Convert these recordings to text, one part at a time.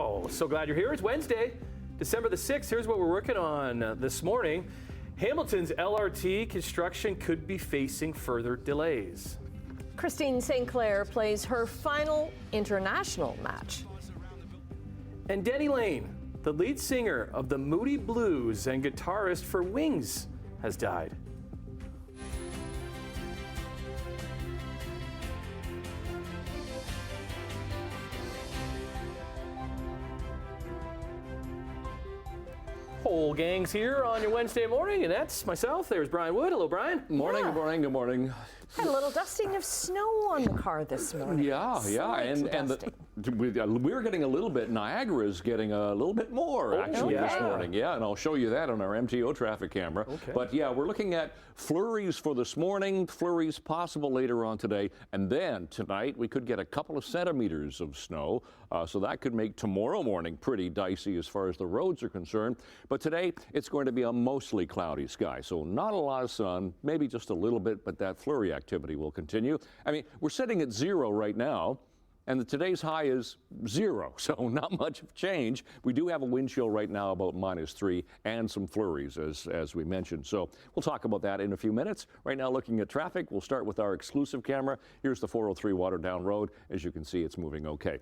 Hello, so glad you're here. It's Wednesday, December the 6th. Here's what we're working on this morning. Hamilton's LRT construction could be facing further delays. Christine St. Clair plays her final international match. And Denny Lane, the lead singer of the Moody Blues and guitarist for Wings, has died. Whole gang's here on your Wednesday morning, and that's myself. There's Brian Wood. Hello, Brian. Morning, good morning, good morning. Had a little dusting of snow on the car this morning. Yeah, we're getting a little bit. Niagara's getting a little bit more actually this morning. Yeah, and I'll show you that on our MTO traffic camera. Okay. But yeah, we're looking at flurries for this morning, flurries possible later on today, and then tonight we could get a couple of centimeters of snow. So that could make tomorrow morning pretty dicey as far as the roads are concerned. But today it's going to be a mostly cloudy sky, so not a lot of sun, maybe just a little bit, but that flurry activity will continue. I mean, we're sitting at 0 right now, and today's high is 0, so not much of change. We do have a wind chill right now about -3 and some flurries, as we mentioned. So we'll talk about that in a few minutes. Right now, looking at traffic, we'll start with our exclusive camera. Here's the 403 Waterdown Road. As you can see, it's moving okay.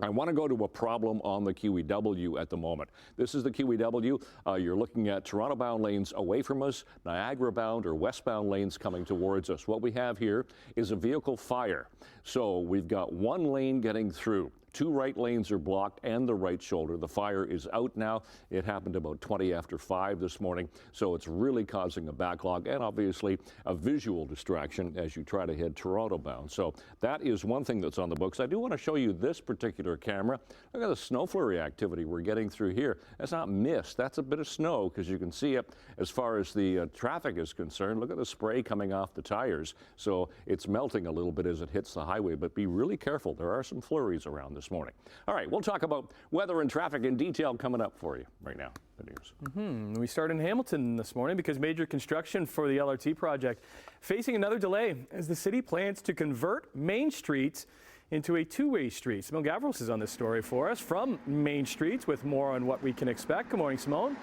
I want to go to a problem on the QEW at the moment. This is the QEW. You're looking at Toronto-bound lanes away from us, Niagara-bound or westbound lanes coming towards us. What we have here is a vehicle fire. So we've got one lane getting through. 2 right lanes are blocked and the right shoulder. The fire is out now. It happened about 20 after 5 this morning, so it's really causing a backlog and obviously a visual distraction as you try to head Toronto bound. So that is one thing that's on the books. I do want to show you this particular camera. Look at the snow flurry activity we're getting through here. That's not mist. That's a bit of snow because you can see it as far as the traffic is concerned. Look at the spray coming off the tires. So it's melting a little bit as it hits the highway, but be really careful. There are some flurries around this morning. All right, we'll talk about weather and traffic in detail coming up for you right now. The news. We start in Hamilton this morning because major construction for the LRT project facing another delay as the city plans to convert Main Street into a two-way street. Simone Gavros is on this story for us from Main Street with more on what we can expect. Good morning, Simone.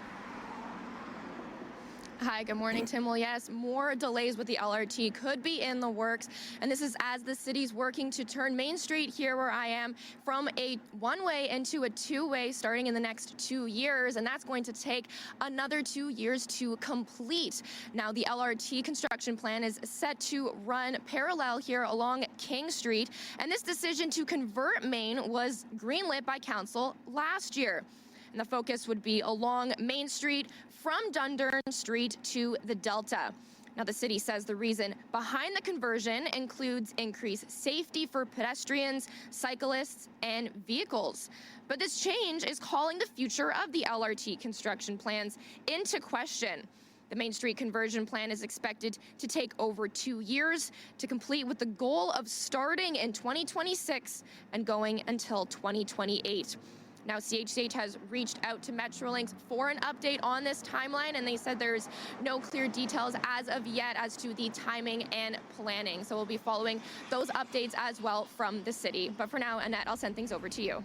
Hi, good morning, Tim. Well, yes, more delays with the LRT could be in the works, and this is as the city's working to turn Main Street here where I am from a one-way into a two-way starting in the next 2 years, and that's going to take another 2 years to complete. Now, the LRT construction plan is set to run parallel here along King Street, and this decision to convert Main was greenlit by council last year. And the focus would be along Main Street from Dundurn Street to the Delta. Now, the city says the reason behind the conversion includes increased safety for pedestrians, cyclists, and vehicles. But this change is calling the future of the LRT construction plans into question. The Main Street conversion plan is expected to take over 2 years to complete, with the goal of starting in 2026 and going until 2028. Now, CHCH has reached out to Metrolinx for an update on this timeline, and they said there's no clear details as of yet as to the timing and planning. So we'll be following those updates as well from the city. But for now, Annette, I'll send things over to you.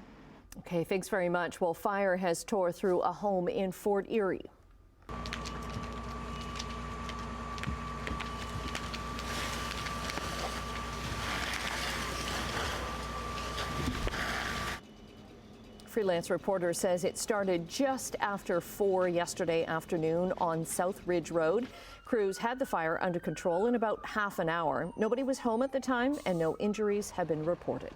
Okay, thanks very much. Well, fire has tore through a home in Fort Erie. Freelance Reporter says it started just after 4 yesterday afternoon on South Ridge Road. Crews had the fire under control in about half an hour. Nobody was home at the time and no injuries have been reported.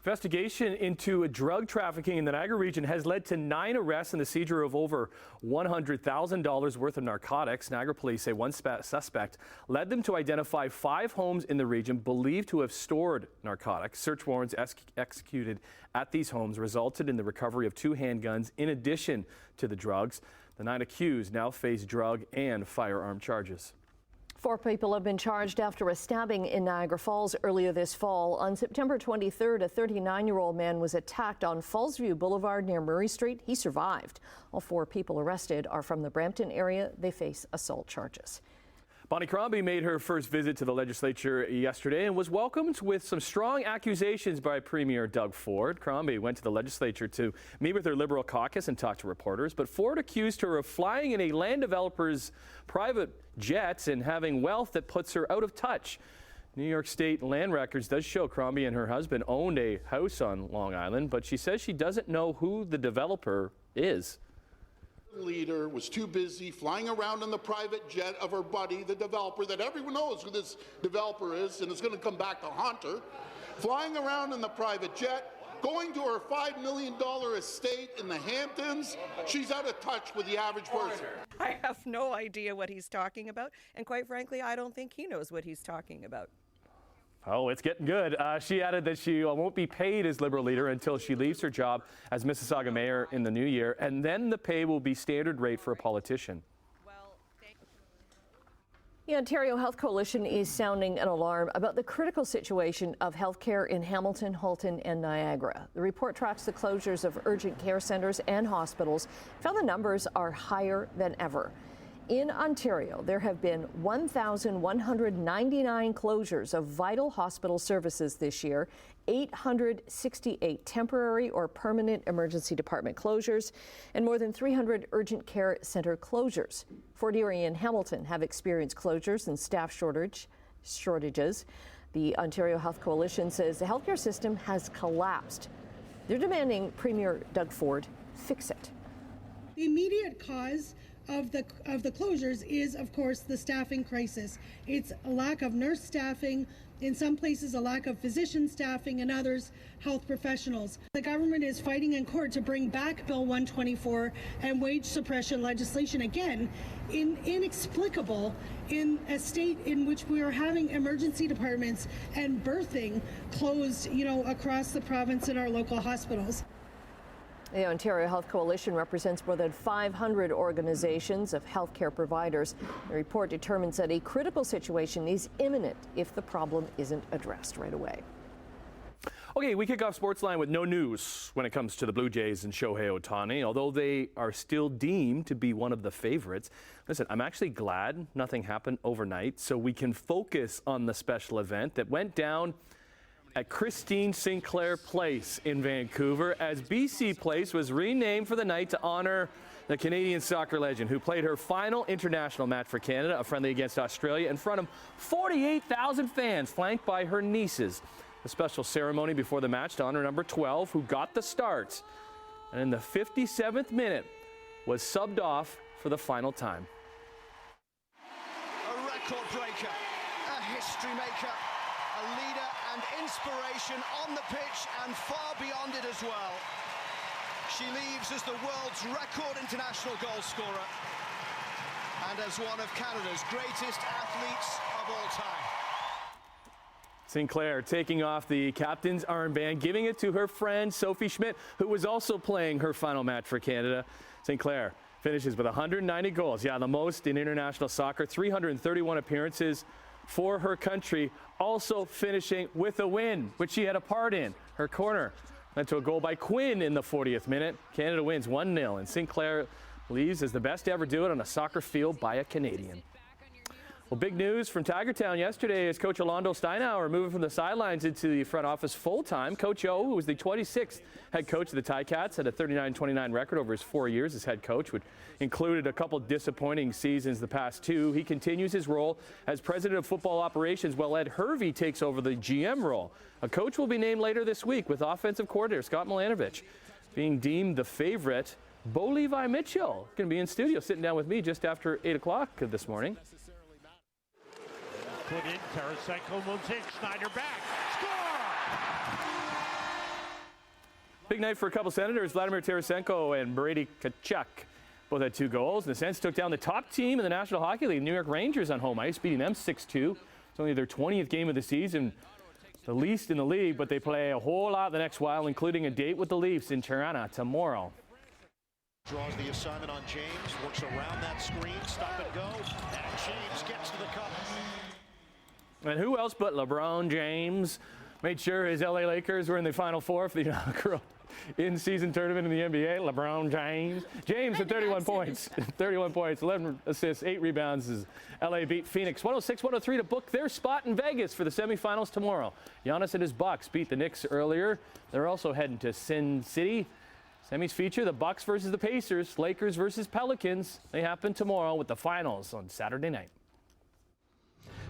Investigation into drug trafficking in the Niagara region has led to 9 arrests and the seizure of over $100,000 worth of narcotics. Niagara police say one suspect led them to identify 5 homes in the region believed to have stored narcotics. Search warrants executed at these homes resulted in the recovery of 2 handguns in addition to the drugs. The 9 accused now face drug and firearm charges. 4 people have been charged after a stabbing in Niagara Falls earlier this fall. On September 23rd, a 39-year-old man was attacked on Fallsview Boulevard near Murray Street. He survived. All 4 people arrested are from the Brampton area. They face assault charges. Bonnie Crombie made her first visit to the legislature yesterday and was welcomed with some strong accusations by Premier Doug Ford. Crombie went to the legislature to meet with her Liberal caucus and talk to reporters, but Ford accused her of flying in a land developer's private jets and having wealth that puts her out of touch. New York State land records does show Crombie and her husband owned a house on Long Island, but she says she doesn't know who the developer is. Leader was too busy flying around in the private jet of her buddy, the developer, that everyone knows who this developer is, and it's going to come back to haunt her, flying around in the private jet, going to her $5 million estate in the Hamptons. She's out of touch with the average person. I have no idea what he's talking about, and quite frankly, I don't think he knows what he's talking about. Oh, it's getting good. She added that she won't be paid as Liberal leader until she leaves her job as Mississauga mayor in the new year, and then the pay will be standard rate for a politician. The Ontario Health Coalition is sounding an alarm about the critical situation of healthcare in Hamilton, Halton, and Niagara. The report tracks the closures of urgent care centres and hospitals. Found the numbers are higher than ever. In Ontario, there have been 1,199 closures of vital hospital services this year, 868 temporary or permanent emergency department closures, and more than 300 urgent care centre closures. Fort Erie and Hamilton have experienced closures and staff shortages. The Ontario Health Coalition says the healthcare system has collapsed. They're demanding Premier Doug Ford fix it. The immediate cause of the closures is, of course, the staffing crisis. It's a lack of nurse staffing, in some places a lack of physician staffing, and others health professionals. The government is fighting in court to bring back Bill 124 and wage suppression legislation again, inexplicable in a state in which we are having emergency departments and birthing closed, across the province in our local hospitals. The Ontario Health Coalition represents more than 500 organizations of healthcare providers. The report determines that a critical situation is imminent if the problem isn't addressed right away. Okay, we kick off Sportsline with no news when it comes to the Blue Jays and Shohei Ohtani, although they are still deemed to be one of the favorites. Listen, I'm actually glad nothing happened overnight, so we can focus on the special event that went down at Christine Sinclair Place in Vancouver, as BC Place was renamed for the night to honor the Canadian soccer legend who played her final international match for Canada, a friendly against Australia, in front of 48,000 fans, flanked by her nieces. A special ceremony before the match to honor number 12, who got the start, and in the 57th minute was subbed off for the final time. A record breaker, a history maker, a leader and inspiration on the pitch and far beyond it as well. She leaves as the world's record international goal scorer and as one of Canada's greatest athletes of all time. Sinclair taking off the captain's armband, giving it to her friend Sophie Schmidt, who was also playing her final match for Canada. Sinclair finishes with 190 goals. Yeah, the most in international soccer, 331 appearances for her country, also finishing with a win, which she had a part in. Her corner led to a goal by Quinn in the 40th minute. Canada wins 1-0, and Sinclair leaves as the best to ever do it on a soccer field by a Canadian. Well, big news from Tigertown yesterday is Coach Alondo Steinauer moving from the sidelines into the front office full-time. Coach O, who was the 26th head coach of the Ticats, had a 39-29 record over his 4 years as head coach, which included a couple disappointing seasons the past two. He continues his role as president of football operations, while Ed Hervey takes over the GM role. A coach will be named later this week, with offensive coordinator Scott Milanovic being deemed the favorite. Bo Levi Mitchell going to be in studio sitting down with me just after 8 o'clock this morning. Put in, Tarasenko moves in, Schneider back, score! Big night for a couple Senators, Vladimir Tarasenko and Brady Tkachuk. Both had 2 goals. In a sense, took down the top team in the National Hockey League, New York Rangers, on home ice, beating them 6-2. It's only their 20th game of the season, the least in the league, but they play a whole lot the next while, including a date with the Leafs in Tirana tomorrow. Draws the assignment on James, works around that screen, stop and go, and James gets to the cup. And who else but LeBron James Made sure his LA Lakers were in the Final Four for the inaugural in-season tournament in the NBA. LeBron James with 31 points. 31 points, 11 assists, 8 rebounds as LA beat Phoenix 106-103 to book their spot in Vegas for the semifinals tomorrow. Giannis and his Bucks beat the Knicks earlier. They're also heading to Sin City. Semis feature the Bucks versus the Pacers, Lakers versus Pelicans. They happen tomorrow with the finals on Saturday night.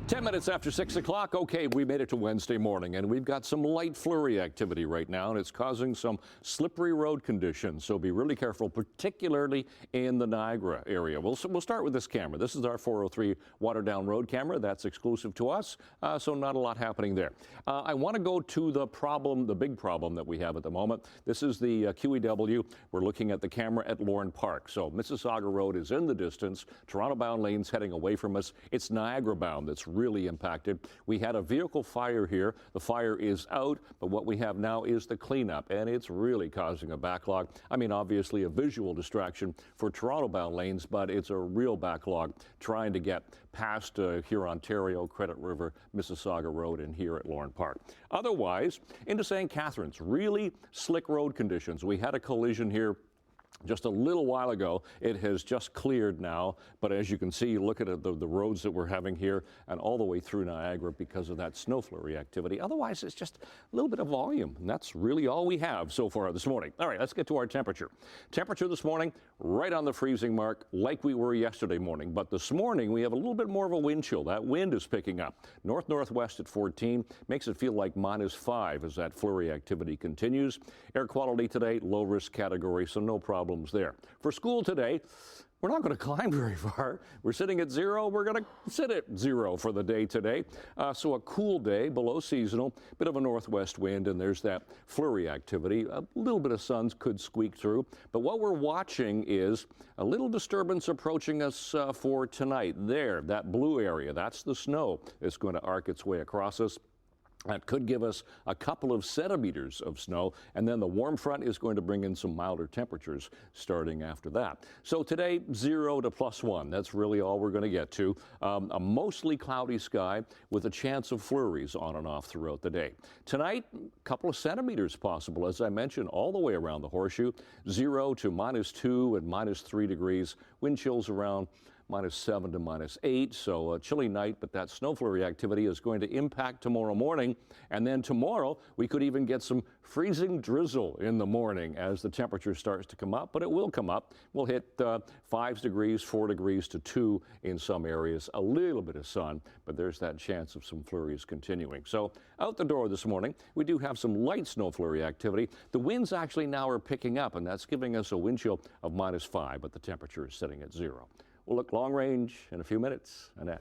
10 minutes after 6 o'clock. Okay, we made it to Wednesday morning, and we've got some light flurry activity right now, and it's causing some slippery road conditions. So be really careful, particularly in the Niagara area. We'll start with this camera. This is our 403 Waterdown Road camera. That's exclusive to us, so not a lot happening there. I want to go to the problem, the big problem that we have at the moment. This is the QEW. We're looking at the camera at Lorne Park. So Mississauga Road is in the distance. Toronto-bound lanes heading away from us. It's Niagara-bound that's really impacted. We had a vehicle fire here. The fire is out, but what we have now is the cleanup, and it's really causing a backlog. I mean, obviously a visual distraction for Toronto-bound lanes, but it's a real backlog trying to get past here Ontario, Credit River, Mississauga Road, and here at Lorne Park. Otherwise, into St. Catharines, really slick road conditions. We had a collision here just a little while ago. It has just cleared now, but as you can see, look at the roads that we're having here and all the way through Niagara because of that snow flurry activity. Otherwise, it's just a little bit of volume, and that's really all we have so far this morning. All right, let's get to our temperature. Temperature this morning, right on the freezing mark, like we were yesterday morning. But this morning, we have a little bit more of a wind chill. That wind is picking up. North-northwest at 14, makes it feel like -5 as that flurry activity continues. Air quality today, low-risk category, so no problem there. For school today, we're not going to climb very far. We're sitting at 0. We're going to sit at 0 for the day today. So a cool day, below seasonal, bit of a northwest wind, and there's that flurry activity. A little bit of sun could squeak through. But what we're watching is a little disturbance approaching us for tonight. There, that blue area, that's the snow that's going to arc its way across us. That could give us a couple of centimeters of snow, and then the warm front is going to bring in some milder temperatures starting after that. So today, 0 to +1. That's really all we're going to get to. A mostly cloudy sky with a chance of flurries on and off throughout the day. Tonight, a couple of centimeters possible, as I mentioned, all the way around the horseshoe. 0 to -2 and -3 degrees. Wind chills around -7 to -8, so a chilly night, but that snow flurry activity is going to impact tomorrow morning. And then tomorrow, we could even get some freezing drizzle in the morning as the temperature starts to come up, but it will come up. We'll hit 5 degrees, 4 degrees to 2 in some areas. A little bit of sun, but there's that chance of some flurries continuing. So out the door this morning, we do have some light snow flurry activity. The winds actually now are picking up, and that's giving us a wind chill of -5, but the temperature is sitting at 0. We'll look long range in a few minutes. Annette.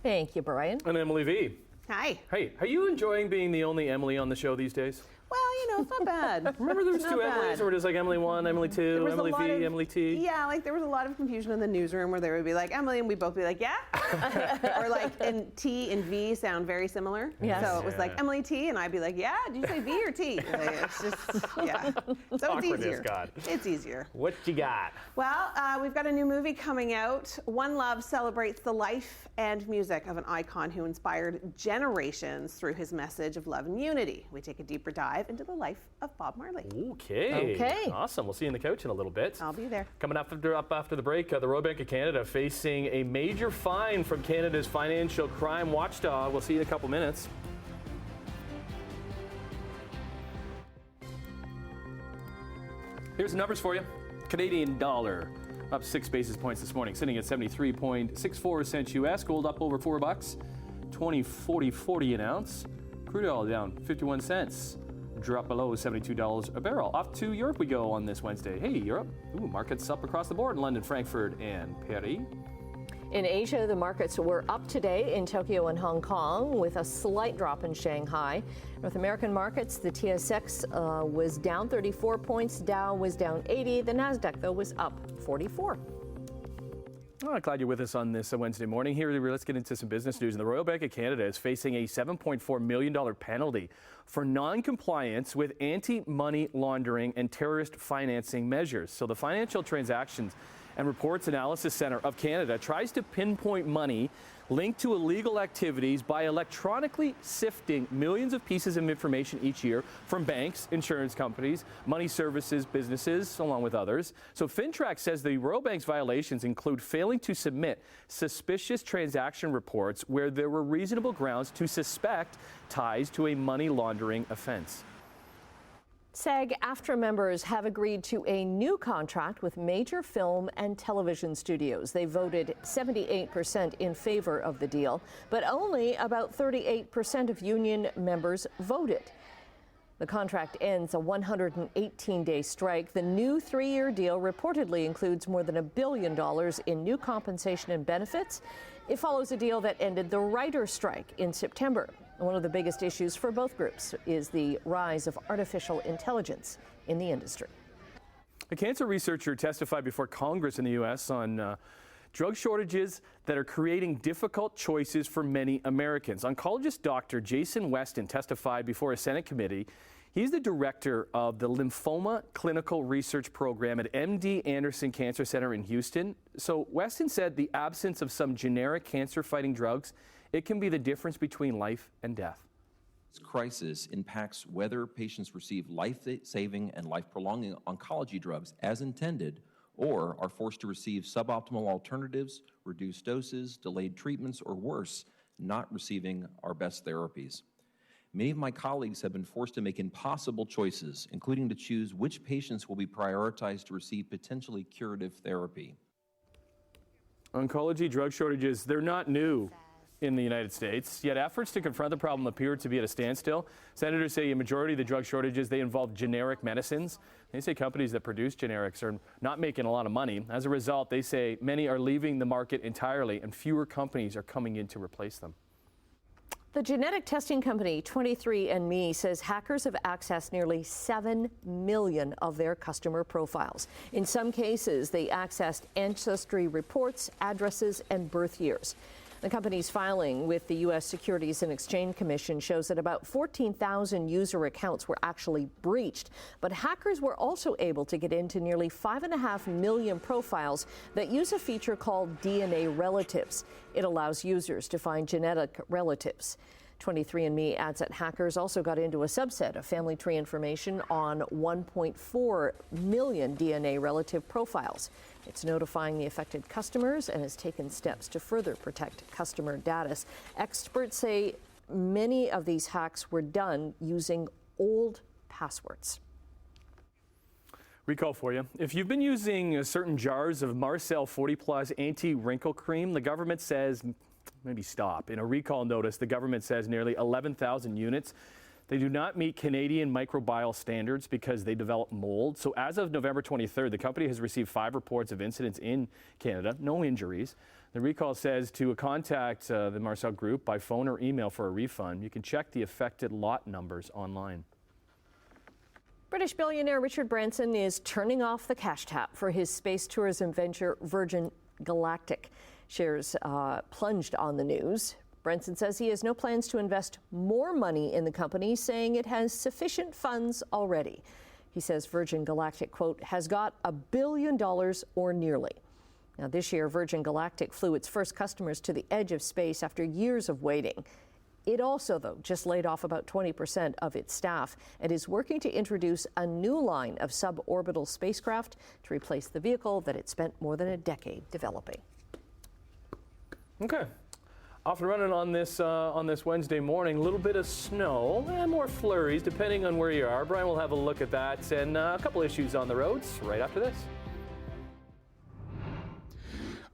Thank you, Brian. And Emily V. Hi. Hey, are you enjoying being the only Emily on the show these days? Well, you know, it's not bad. Remember there was two Emilys, or just like Emily 1, Emily 2, Emily V, Emily T? Yeah, like there was a lot of confusion in the newsroom where there would be like Emily and we'd both be like, yeah? Or like, and T and V sound very similar. Yes. So it was like Emily T and I'd be like, yeah? Did you say V or T? Like, it's just, yeah. So it's easier. God. It's easier. What you got? Well, we've got a new movie coming out. One Love celebrates the life and music of an icon who inspired generations through his message of love and unity. We take a deeper dive into the life of Bob Marley. Okay. Awesome. We'll see you in the couch in a little bit. I'll be there. Coming up after the break, the Royal Bank of Canada facing a major fine from Canada's financial crime watchdog. We'll see you in a couple minutes. Here's the numbers for you. Canadian dollar up 6 basis points this morning, sitting at 73.64 cents US. Gold up over $4, 20.40 an ounce. Crude oil down 51 cents. Drop below $72 a barrel. Off to Europe we go on this Wednesday. Hey, Europe. Ooh, markets up across the board in London, Frankfurt, and Paris. In Asia, the markets were up today in Tokyo and Hong Kong with a slight drop in Shanghai. North American markets, the TSX was down 34 points, Dow was down 80, the NASDAQ, though, was up 44. Oh, glad you're with us on this Wednesday morning. Here, let's get into some business news. And the Royal Bank of Canada is facing a $7.4 million penalty for non-compliance with anti-money laundering and terrorist financing measures. So the Financial Transactions and Reports Analysis Centre of Canada tries to pinpoint money linked to illegal activities by electronically sifting millions of pieces of information each year from banks, insurance companies, money services businesses, along with others. So FinTrack says the Royal Bank's violations include failing to submit suspicious transaction reports where there were reasonable grounds to suspect ties to a money laundering offense. SAG-AFTRA members have agreed to a new contract with major film and television studios. They voted 78% in favor of the deal, but only about 38% of union members voted. The contract ends a 118-day strike. The new 3-year deal reportedly includes more than $1 billion in new compensation and benefits. It follows a deal that ended the writer's strike in September. One of the biggest issues for both groups is the rise of artificial intelligence in the industry. A cancer researcher testified before Congress in the U.S. on drug shortages that are creating difficult choices for many Americans. Oncologist Dr. Jason Weston testified before a Senate committee. He's the director of the Lymphoma Clinical Research Program at MD Anderson Cancer Center in Houston. So Weston said the absence of some generic cancer-fighting drugs, it can be the difference between life and death. This crisis impacts whether patients receive life-saving and life-prolonging oncology drugs as intended, or are forced to receive suboptimal alternatives, reduced doses, delayed treatments, or worse, not receiving our best therapies. Many of my colleagues have been forced to make impossible choices, including to choose which patients will be prioritized to receive potentially curative therapy. Oncology drug shortages, they're not new in the United States, yet efforts to confront the problem appear to be at a standstill. Senators say a majority of the drug shortages, they involve generic medicines. They say companies that produce generics are not making a lot of money. As a result, they say many are leaving the market entirely and fewer companies are coming in to replace them. The genetic testing company 23andMe says hackers have accessed nearly 7 million of their customer profiles. In some cases, they accessed ancestry reports, addresses, and birth years. The company's filing with the U.S. Securities and Exchange Commission shows that about 14,000 user accounts were actually breached, but hackers were also able to get into nearly 5.5 million profiles that use a feature called DNA relatives. It allows users to find genetic relatives. 23andMe adds that hackers also got into a subset of family tree information on 1.4 million DNA relative profiles. It's notifying the affected customers and has taken steps to further protect customer data. Experts say many of these hacks were done using old passwords. Recall for you. If you've been using certain jars of Marcel 40 Plus anti-wrinkle cream, the government says maybe stop. In a recall notice, the government says nearly 11,000 units. They do not meet Canadian microbial standards because they develop mold. So as of November 23rd, the company has received 5 reports of incidents in Canada, no injuries. The recall says to contact the Marcel Group by phone or email for a refund. You can check the affected lot numbers online. British billionaire Richard Branson is turning off the cash tap for his space tourism venture Virgin Galactic. Shares plunged on the news. Branson says he has no plans to invest more money in the company, saying it has sufficient funds already. He says Virgin Galactic, quote, has got $1 billion or nearly. Now, this year, Virgin Galactic flew its first customers to the edge of space after years of waiting. It also, though, just laid off about 20% of its staff and is working to introduce a new line of suborbital spacecraft to replace the vehicle that it spent more than a decade developing. Okay. Off and running on this Wednesday morning. A little bit of snow and more flurries depending on where you are. Brian will have a look at that and a couple issues on the roads right after this.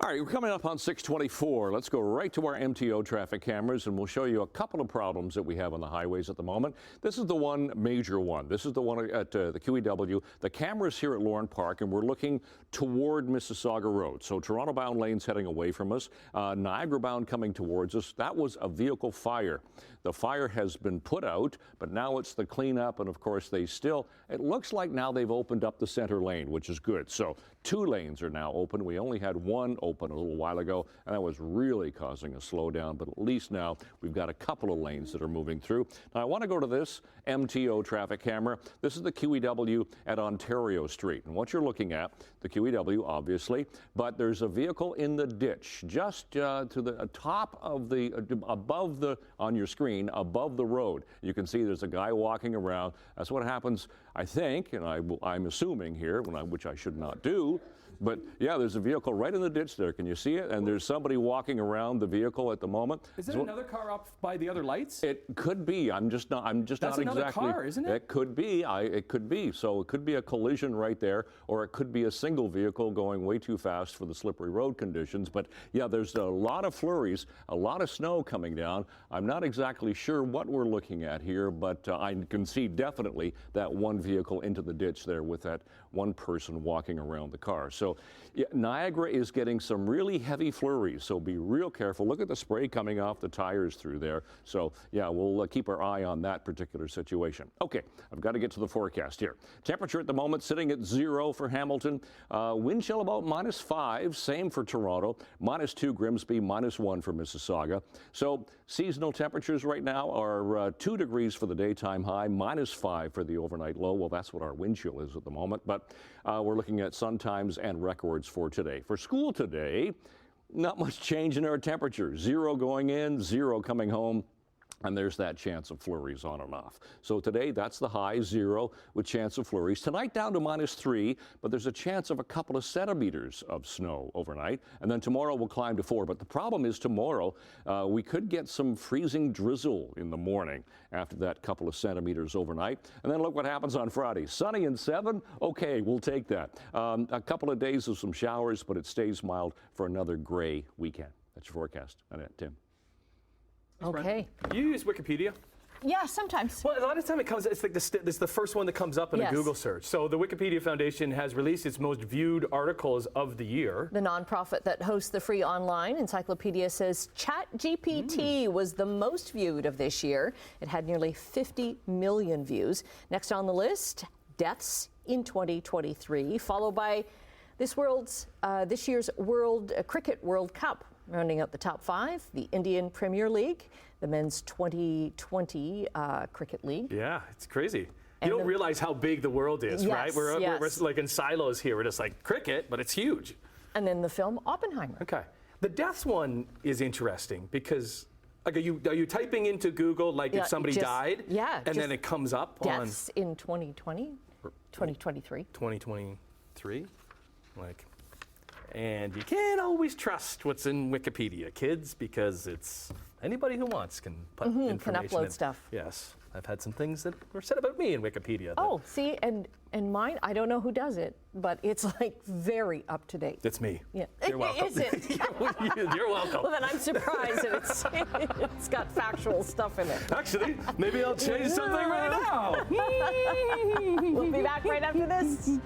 All right, we're coming up on 6:24. Let's go right to our MTO traffic cameras, and we'll show you a couple of problems that we have on the highways at the moment. This is the one major one. This is the one at the QEW. The camera's here at Lauren Park, and we're looking toward Mississauga Road. So Toronto-bound lanes heading away from us, Niagara-bound coming towards us. That was a vehicle fire. The fire has been put out, but now it's the cleanup, and of course it looks like now they've opened up the center lane, which is good. So 2 lanes are now open. We only had 1 open open a little while ago, and that was really causing a slowdown, but at least now we've got a couple of lanes that are moving through. Now I want to go to this MTO traffic camera. This is the QEW at Ontario Street, and what you're looking at, the QEW obviously, but there's a vehicle in the ditch just to the top of the, above the, on your screen, above the road. You can see there's a guy walking around. That's what happens, I think, and I'm assuming here, which I should not do, but yeah, there's a vehicle right in the ditch there. Can you see it? And there's somebody walking around the vehicle at the moment. Is there another car up by the other lights? It could be. I'm just not exactly. That's another car, isn't it? It could be. It could be. So it could be a collision right there, or it could be a single vehicle going way too fast for the slippery road conditions. But yeah, there's a lot of flurries, a lot of snow coming down. I'm not exactly sure what we're looking at here, but I can see definitely that one vehicle into the ditch there with that one person walking around the car. So yeah, Niagara is getting some really heavy flurries, so be real careful. Look at the spray coming off the tires through there. So yeah, we'll keep our eye on that particular situation. Okay, I've got to get to the forecast here. Temperature at the moment sitting at 0 for Hamilton. Wind chill about -5, same for Toronto. -2 Grimsby, -1 for Mississauga. So seasonal temperatures right now are 2 degrees for the daytime high, -5 for the overnight low. Well, that's what our wind chill is at the moment, but we're looking at sun times and records for today. For school today, not much change in our temperature. 0 going in, 0 coming home. And there's that chance of flurries on and off. So today, that's the high, 0 with chance of flurries. Tonight down to -3, but there's a chance of a couple of centimeters of snow overnight. And then tomorrow we'll climb to 4. But the problem is tomorrow, we could get some freezing drizzle in the morning after that couple of centimeters overnight. And then look what happens on Friday. Sunny and 7, okay, we'll take that. A couple of days of some showers, but it stays mild for another gray weekend. That's your forecast. Annette, Tim. Okay. You use Wikipedia? Yeah, sometimes. Well, a lot of time it comes, it's like it's the first one that comes up in a Google search. So the Wikipedia Foundation has released its most viewed articles of the year. The nonprofit that hosts the free online encyclopedia says ChatGPT was the most viewed of this year. It had nearly 50 million views. Next on the list, deaths in 2023, followed by this year's Cricket World Cup. Rounding out the top 5, the Indian Premier League, the men's 2020 cricket league. Yeah, it's crazy. You don't realize how big the world is, right? We're like in silos here. We're just like cricket, but it's huge. And then the film Oppenheimer. Okay. The deaths one is interesting because like, are you typing into Google like if somebody died? Yeah. And then it comes up deaths in 2020, 2023. 2023? Like... And you can't always trust what's in Wikipedia, kids, because it's anybody who wants can put information can upload in. stuff. Yes, I've had some things that were said about me in Wikipedia. Oh, see, and mine, I don't know who does it, but it's like very up to date. It's me. Yeah. You're welcome. Is it? You're welcome. Well, then I'm surprised that it's got factual stuff in it. Actually, maybe I'll change something right now. We'll be back right after this.